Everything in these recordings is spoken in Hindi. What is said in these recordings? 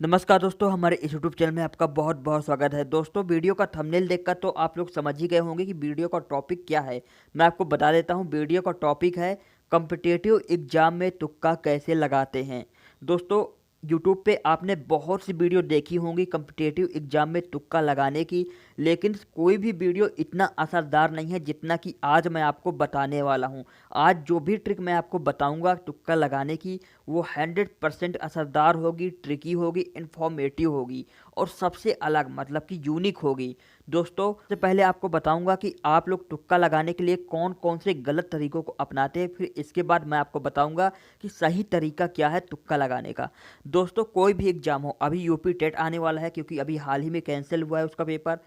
नमस्कार दोस्तों, हमारे इस यूट्यूब चैनल में आपका बहुत बहुत स्वागत है। दोस्तों, वीडियो का थंबनेल देखकर तो आप लोग समझ ही गए होंगे कि वीडियो का टॉपिक क्या है। मैं आपको बता देता हूँ, वीडियो का टॉपिक है कॉम्पिटिटिव एग्जाम में तुक्का कैसे लगाते हैं। दोस्तों, यूट्यूब पे आपने बहुत सी वीडियो देखी होंगी कॉम्पिटिटिव एग्जाम में तुक्का लगाने की, लेकिन कोई भी वीडियो इतना असरदार नहीं है जितना कि आज मैं आपको बताने वाला हूँ। आज जो भी ट्रिक मैं आपको बताऊँगा तुक्का लगाने की, वो 100% असरदार होगी, ट्रिकी होगी, इन्फॉर्मेटिव होगी और सबसे अलग मतलब कि यूनिक होगी। दोस्तों, सबसे पहले आपको बताऊंगा कि आप लोग तुक्का लगाने के लिए कौन कौन से गलत तरीकों को अपनाते हैं, फिर इसके बाद मैं आपको बताऊंगा कि सही तरीका क्या है तुक्का लगाने का। दोस्तों, कोई भी एग्जाम हो, अभी यूपी टेट आने वाला है क्योंकि अभी हाल ही में कैंसिल हुआ है उसका पेपर।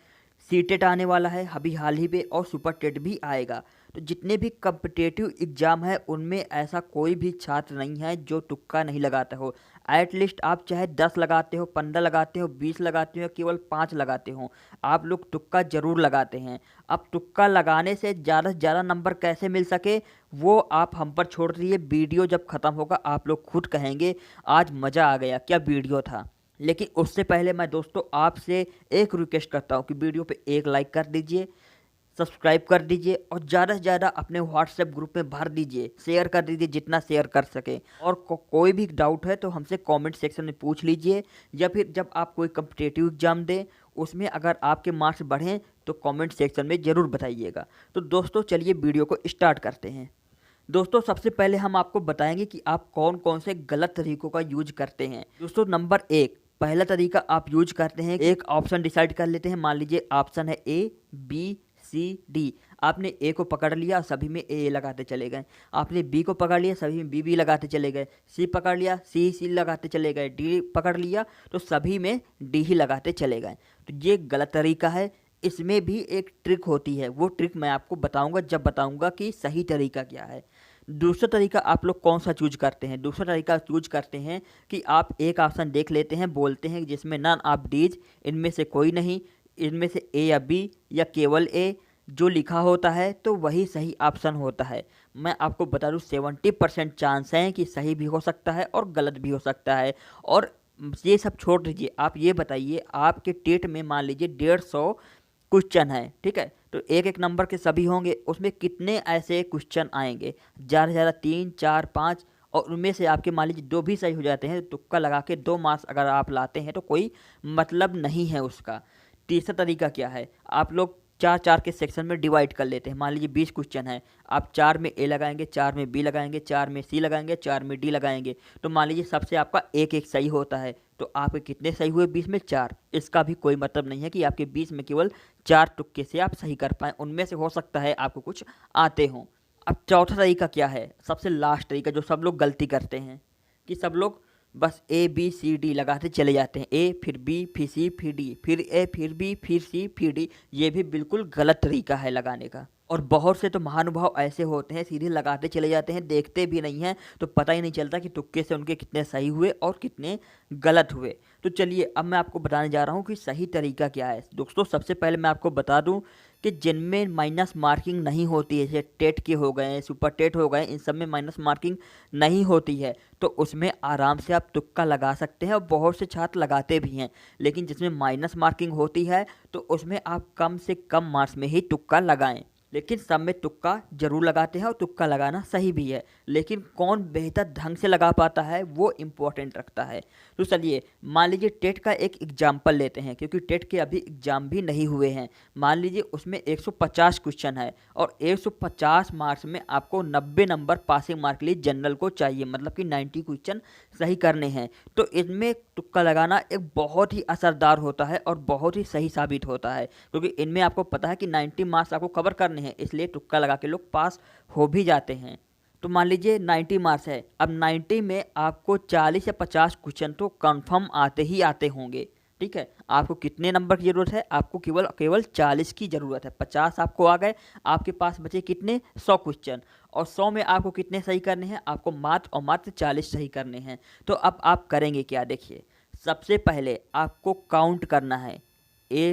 सी टेट आने वाला है अभी हाल ही में और सुपर टेट भी आएगा। तो जितने भी कम्पिटेटिव एग्जाम है उनमें ऐसा कोई भी छात्र नहीं है जो तुक्का नहीं लगाता हो। एटलीस्ट आप चाहे 10 लगाते हो, 15 लगाते हो, 20 लगाते हो, केवल 5 लगाते हो, आप लोग तुक्का जरूर लगाते हैं। अब तुक्का लगाने से ज़्यादा नंबर कैसे मिल सके वो आप हम पर छोड़ दीजिए। वीडियो जब ख़त्म होगा आप लोग खुद कहेंगे आज मज़ा आ गया, क्या वीडियो था। लेकिन उससे पहले मैं दोस्तों आपसे एक रिक्वेस्ट करता हूँ कि वीडियो पे एक लाइक कर दीजिए, सब्सक्राइब कर दीजिए और ज़्यादा से ज़्यादा अपने व्हाट्सएप ग्रुप में भर दीजिए, शेयर कर दीजिए जितना शेयर कर सके। और कोई भी डाउट है तो हमसे कमेंट सेक्शन में पूछ लीजिए, या फिर जब आप कोई कम्पिटिटिव एग्जाम दें उसमें अगर आपके मार्क्स बढ़ें तो कमेंट सेक्शन में ज़रूर बताइएगा। तो दोस्तों चलिए वीडियो को स्टार्ट करते हैं। दोस्तों, सबसे पहले हम आपको बताएंगे कि आप कौन कौन से गलत तरीकों का यूज करते हैं। दोस्तों, नंबर 1, पहला तरीका आप यूज करते हैं, एक ऑप्शन डिसाइड कर लेते हैं। मान लीजिए ऑप्शन है ए, बी, सी, डी। आपने ए को पकड़ लिया, सभी में ए लगाते चले गए। आपने बी को पकड़ लिया, सभी में बी बी लगाते चले गए। सी पकड़ लिया, सी सी लगाते चले गए। डी पकड़ लिया तो सभी में डी ही लगाते चले गए। तो ये गलत तरीका है। इसमें भी एक ट्रिक होती है, वो ट्रिक मैं आपको बताऊंगा जब बताऊंगा कि सही तरीका क्या है। दूसरा तरीका आप लोग कौन सा चूज करते हैं? दूसरा तरीका चूज करते हैं कि आप एक ऑप्शन देख लेते हैं, बोलते हैं जिसमें नन ऑफ डीज, इनमें से कोई नहीं, इनमें से ए या बी या केवल ए जो लिखा होता है तो वही सही ऑप्शन होता है। मैं आपको बता दूं 70% चांस हैं कि सही भी हो सकता है और गलत भी हो सकता है। और ये सब छोड़ दीजिए, आप ये बताइए आपके टेट में मान लीजिए 150 क्वेश्चन है, ठीक है, तो एक एक नंबर के सभी होंगे, उसमें कितने ऐसे क्वेश्चन आएंगे? ज़्यादा से ज़्यादा 3, 4, 5, और उनमें से आपके मान लीजिए 2 भी सही हो जाते हैं, तो तुक्का लगा के 2 मार्क्स अगर आप लाते हैं तो कोई मतलब नहीं है उसका। तीसरा तरीका क्या है, आप लोग 4-4 के सेक्शन में डिवाइड कर लेते हैं। मान लीजिए 20 क्वेश्चन है, आप 4 में ए लगाएंगे, 4 में बी लगाएंगे, 4 में सी लगाएंगे, 4 में डी लगाएंगे। तो मान लीजिए सबसे आपका एक एक सही होता है, तो आपके कितने सही हुए? 20 में 4। इसका भी कोई मतलब नहीं है कि आपके 20 में केवल 4 तुक्के से आप सही कर पाएँ, उनमें से हो सकता है आपको कुछ आते हों। अब चौथा तरीका क्या है, सबसे लास्ट तरीका जो सब लोग गलती करते हैं कि सब लोग बस ए बी सी डी लगाते चले जाते हैं, ए फिर बी फिर सी फिर डी, फिर ए फिर बी फिर सी फिर डी। ये भी बिल्कुल गलत तरीका है लगाने का। और बहुत से तो महानुभाव ऐसे होते हैं सीधे लगाते चले जाते हैं, देखते भी नहीं हैं, तो पता ही नहीं चलता कि तुक्के से उनके कितने सही हुए और कितने गलत हुए। तो चलिए अब मैं आपको बताने जा रहा हूँ कि सही तरीका क्या है। दोस्तों, सबसे पहले मैं आपको बता दूँ कि जिनमें माइनस मार्किंग नहीं होती है, जैसे टेट के हो गए, सुपर टेट हो गए, इन सब में माइनस मार्किंग नहीं होती है, तो उसमें आराम से आप तुक्का लगा सकते हैं और बहुत से छात्र लगाते भी हैं। लेकिन जिसमें माइनस मार्किंग होती है तो उसमें आप कम से कम मार्क्स में ही तुक्का लगाएं। लेकिन सब में तुक्का जरूर लगाते हैं और तुक्का लगाना सही भी है, लेकिन कौन बेहतर ढंग से लगा पाता है वो इम्पोर्टेंट रखता है। तो चलिए मान लीजिए टेट का एक एग्जाम्पल लेते हैं, क्योंकि टेट के अभी एग्जाम भी नहीं हुए हैं। मान लीजिए उसमें 150 क्वेश्चन है और 150 मार्क्स में आपको 90 नंबर पासिंग मार्क के लिए जनरल को चाहिए, मतलब कि 90 क्वेश्चन सही करने हैं। तो इनमें तुक्का लगाना एक बहुत ही असरदार होता है और बहुत ही सही साबित होता है, क्योंकि इनमें आपको पता है कि 90 मार्क्स आपको कवर करने हैं, इसलिए तुक्का लगा के लोग पास हो भी जाते हैं। तो मान लीजिए 90 मार्क्स है, अब 90 में आपको 40 या 50 क्वेश्चन तो कंफर्म आते ही आते होंगे, ठीक है। आपको कितने नंबर की ज़रूरत है? आपको केवल केवल 40 की ज़रूरत है। 50 आपको आ गए, आपके पास बचे कितने? 100 क्वेश्चन, और 100 में आपको कितने सही करने हैं? आपको मात्र और मात्र 40 सही करने हैं। तो अब आप करेंगे क्या? देखिए, सबसे पहले आपको काउंट करना है, A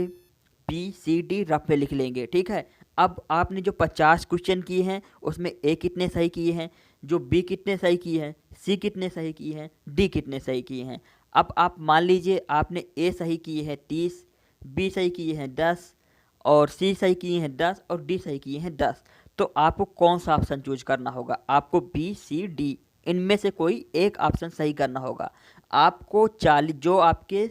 B C D rough में लिख लेंगे, ठीक है। अब आपने जो 50 क्वेश्चन किए हैं उसमें ए कितने सही किए हैं, जो बी कितने सही किए हैं, सी कितने सही किए हैं, डी कितने सही किए हैं। अब आप मान लीजिए आपने ए सही किए हैं 30, बी सही किए हैं 10 और सी सही किए हैं 10 और डी सही किए हैं 10। तो आपको कौन सा ऑप्शन चूज करना होगा? आपको बी सी डी इनमें से कोई एक ऑप्शन सही करना होगा। आपको 40 जो आपके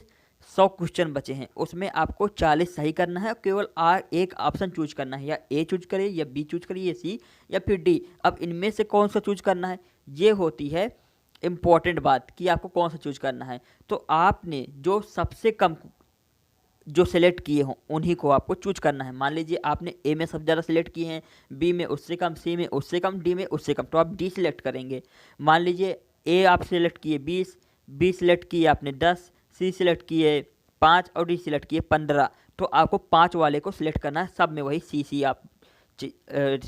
100 क्वेश्चन बचे हैं उसमें आपको 40 सही करना है, केवल एक ऑप्शन चूज करना है, या ए चूज करिए या बी चूज करिए या सी या फिर डी। अब इनमें से कौन सा चूज करना है, ये होती है इम्पॉर्टेंट बात कि आपको कौन सा चूज करना है। तो आपने जो सबसे कम जो सेलेक्ट किए हों उन्हीं को आपको चूज करना है। मान लीजिए आपने ए में सबसे ज़्यादा सेलेक्ट किए हैं, बी में उससे कम, सी में उससे कम, डी में उससे कम, तो आप डी सेलेक्ट करेंगे। मान लीजिए ए आप सेलेक्ट किए 20, बी सेलेक्ट किए आपने 10, सी सेलेक्ट किए 5 और डी सेलेक्ट किए 15। तो आपको 5 वाले को सिलेक्ट करना है, सब में वही सी आप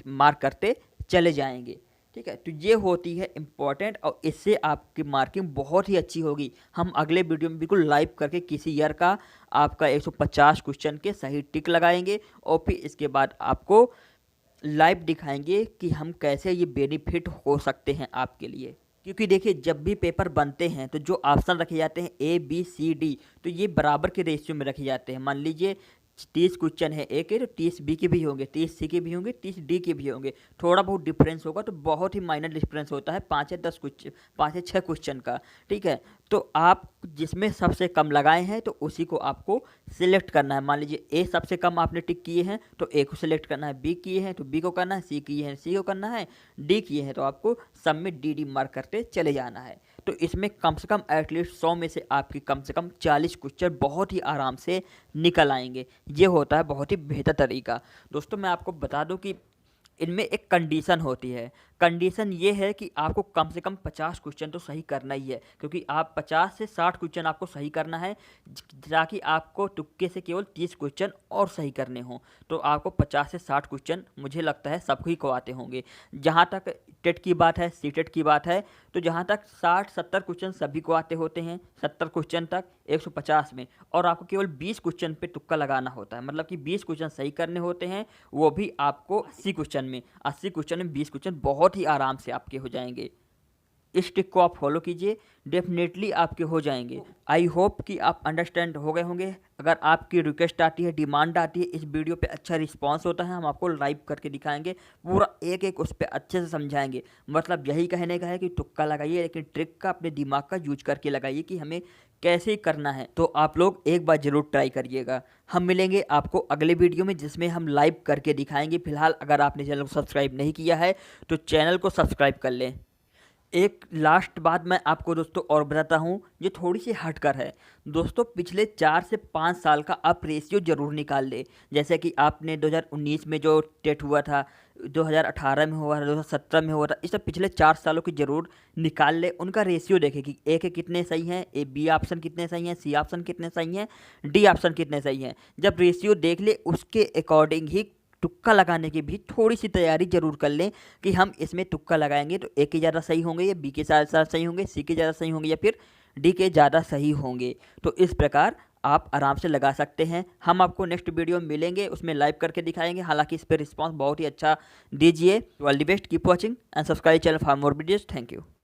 मार्क करते चले जाएंगे। ठीक है, तो ये होती है इम्पॉर्टेंट और इससे आपकी मार्किंग बहुत ही अच्छी होगी। हम अगले वीडियो में बिल्कुल लाइव करके किसी ईयर का आपका 150 क्वेश्चन के सही टिक लगाएंगे और फिर इसके बाद आपको लाइव दिखाएंगे कि हम कैसे ये बेनिफिट हो सकते हैं आपके लिए। क्योंकि देखिए जब भी पेपर बनते हैं तो जो ऑप्शन रखे जाते हैं ए बी सी डी, तो ये बराबर के रेशियो में रखे जाते हैं। मान लीजिए 30 क्वेश्चन है ए के, तो 30 बी के भी होंगे, 30 सी के भी होंगे, 30 डी के भी होंगे। थोड़ा बहुत डिफरेंस होगा तो बहुत ही माइनर डिफरेंस होता है 5 या 10 क्वेश्चन, 5 या 6 क्वेश्चन का। ठीक है, तो आप जिसमें सबसे कम लगाए हैं तो उसी को आपको सिलेक्ट करना है। मान लीजिए ए सबसे कम आपने टिक किए हैं तो ए को सिलेक्ट करना है, बी किए हैं तो बी को करना है, सी किए हैं सी को करना है, डी किए हैं तो आपको सब में डी डी मार्क करते चले जाना है। तो इसमें कम से कम एटलीस्ट 100 में से आपकी कम से कम 40 क्वेश्चन बहुत ही आराम से निकल आएंगे। ये होता है बहुत ही बेहतर तरीका। दोस्तों मैं आपको बता दूं कि इनमें एक कंडीशन होती है। कंडीशन ये है कि आपको कम से कम 50 क्वेश्चन तो सही करना ही है, क्योंकि आप 50 से 60 क्वेश्चन आपको सही करना है ताकि आपको तुक्के से केवल 30 क्वेश्चन और सही करने हों। तो आपको 50 से 60 क्वेश्चन मुझे लगता है सबको ही को आते होंगे। जहाँ तक टेट की बात है, सी टेट की बात है, तो जहाँ तक 60-70 क्वेश्चन सभी को आते होते हैं, 70 क्वेश्चन तक 150 में, और आपको केवल 20 क्वेश्चन पे तुक्का लगाना होता है। मतलब कि 20 क्वेश्चन सही करने होते हैं, वो भी आपको 80 क्वेश्चन में। 80 क्वेश्चन में 20 क्वेश्चन बहुत ही आराम से आपके हो जाएंगे। इस ट्रिक को आप फॉलो कीजिए, डेफिनेटली आपके हो जाएंगे। आई होप कि आप अंडरस्टैंड हो गए होंगे। अगर आपकी रिक्वेस्ट आती है, डिमांड आती है, इस वीडियो पे अच्छा रिस्पांस होता है, हम आपको लाइव करके दिखाएंगे, पूरा एक एक उस पर अच्छे से समझाएंगे। मतलब यही कहने का है कि तुक्का लगाइए, लेकिन ट्रिक का अपने दिमाग का यूज करके लगाइए कि हमें कैसे करना है। तो आप लोग एक बार ज़रूर ट्राई करिएगा। हम मिलेंगे आपको अगले वीडियो में जिसमें हम लाइव करके दिखाएंगे। फिलहाल अगर आपने चैनल को सब्सक्राइब नहीं किया है तो चैनल को सब्सक्राइब कर लें। एक लास्ट बात मैं आपको दोस्तों और बताता हूँ, ये थोड़ी सी हटकर है। दोस्तों पिछले 4 से 5 साल का आप रेशियो ज़रूर निकाल ले। जैसे कि आपने 2019 में जो टेट हुआ था, 2018 में हुआ था, 2017 में हुआ था, इस सब पिछले 4 सालों की ज़रूर निकाल ले। उनका रेशियो देखें कि ए के कितने सही हैं, ए बी ऑप्शन कितने सही हैं, सी ऑप्शन कितने सही हैं, डी ऑप्शन कितने सही हैं। जब रेशियो देख ले उसके अकॉर्डिंग ही तुक्का लगाने की भी थोड़ी सी तैयारी जरूर कर लें कि हम इसमें तुक्का लगाएंगे तो ए के ज़्यादा सही होंगे या बी के ज़्यादा सही होंगे, सी के ज़्यादा सही होंगे या फिर डी के ज़्यादा सही होंगे। तो इस प्रकार आप आराम से लगा सकते हैं। हम आपको नेक्स्ट वीडियो में मिलेंगे, उसमें लाइव करके दिखाएंगे। हालांकि इस पर रिस्पांस बहुत ही अच्छा दीजिए। All the best, keep watching and subscribe channel for more videos. Thank you.